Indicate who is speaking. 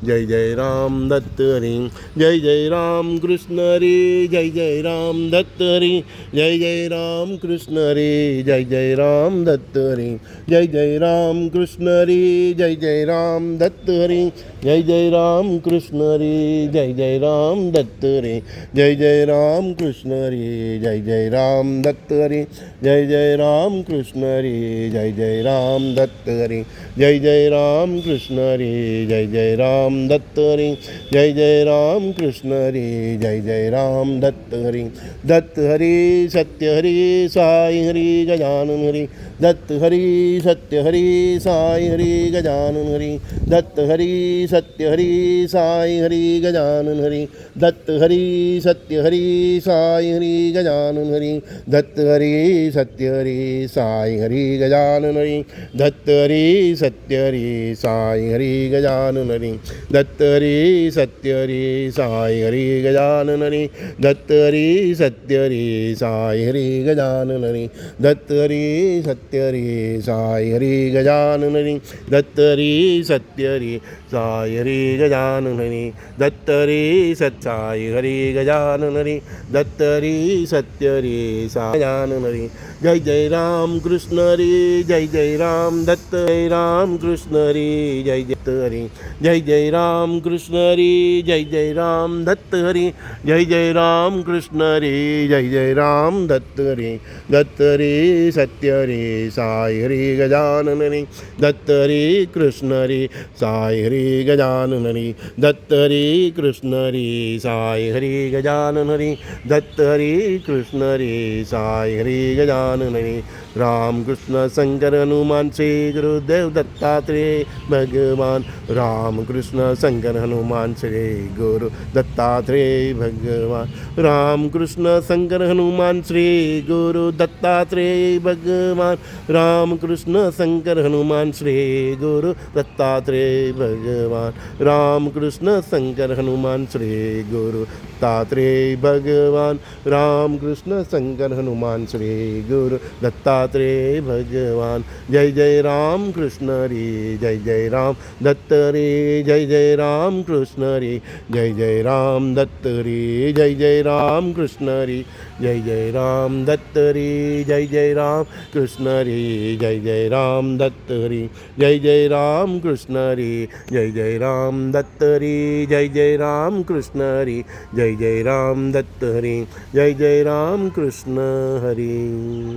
Speaker 1: जय जय राम दत्त हरी जय जय राम कृष्ण हरी जय जय राम दत्त हरी जय जय राम कृष्ण हरी जय जय राम दत्त हरी जय जय राम कृष्ण हरी जय जय राम दत्त हरी जय जय राम कृष्ण हरी जय जय राम दत्त हरी जय जय राम कृष्ण हरी जय जय राम दत्त हरी जय जय राम कृष्ण हरी जय जय राम दत्त हरी जय जय राम कृष्ण हरी जय जय राम दत्त हरी जय जय राम कृष्ण हरी जय जय राम दत्त हरी दत्त हरी सत्य हरी साई हरी गजानन हरी दत्त हरी सत्य हरी साई हरी गजानन हरी दत्त हरी सत्य हरी साई हरी गजानन हरी दत्त हरी सत्य हरी साई हरी गजानन हरी दत्त हरी सत्य हरी साई हरी गजानन हरी दत्त हरी सत्य हरी साई हरी गजानन हरी दत्त हरी सत्य हरी साई हरी गजानन हरी दत्त हरी सत्य हरी साई हरी गजानन हरी दत्त हरी सत्य हरी साई हरी गजानन हरी दत्त हरी सत्य हरी साई हरी गजानन हरी दत्त हरी साई हरी गजानन हरी दत्त हरी सत्य हरी साई गजानन हरी जय जय राम कृष्ण हरी जय जय राम दत्त जय राम कृष्ण हरी जय दत्त हरी जय जय राम कृष्ण हरी जय जय राम दत्त हरी जय जय राम कृष्ण हरी जय जय राम दत्त हरी दत्त हरी सत्य हरी साई हरी गजानन हरी दत्त हरी कृष्ण हरी साई हरी गजानन हरी दत्त हरी कृष्ण हरी साई हरी गजानन हरी दत्त हरी कृष्ण हरी साई हरी गजानन हरी राम कृष्ण शंकर हनुमान श्री गुरुदेव दत्तात्रेय भगवान राम कृष्ण शंकर हनुमान श्री गुरु दत्तात्रेय भगवान राम कृष्ण शंकर हनुमान श्री गुरु दत्तात्रेय भगवान राम कृष्ण शंकर हनुमान श्री गुरु दत्तात्रेय भगवान राम कृष्ण शंकर हनुमान श्री गुरु दत्तात्रेय भगवान राम कृष्ण शंकर हनुमान श्री गुरु दत्तात्रेय भगवान जय जय राम कृष्ण हरी जय जय राम दत्त हरी जय जय राम कृष्ण हरी जय जय राम दत्त हरी जय जय राम कृष्ण हरी जय जय राम दत्त हरी जय जय राम कृष्ण हरी जय जय राम दत्त हरी जय जय राम कृष्ण हरी जय जय राम दत्त हरी जय जय राम कृष्ण हरी जय जय राम दत्त हरी जय जय राम कृष्ण हरी।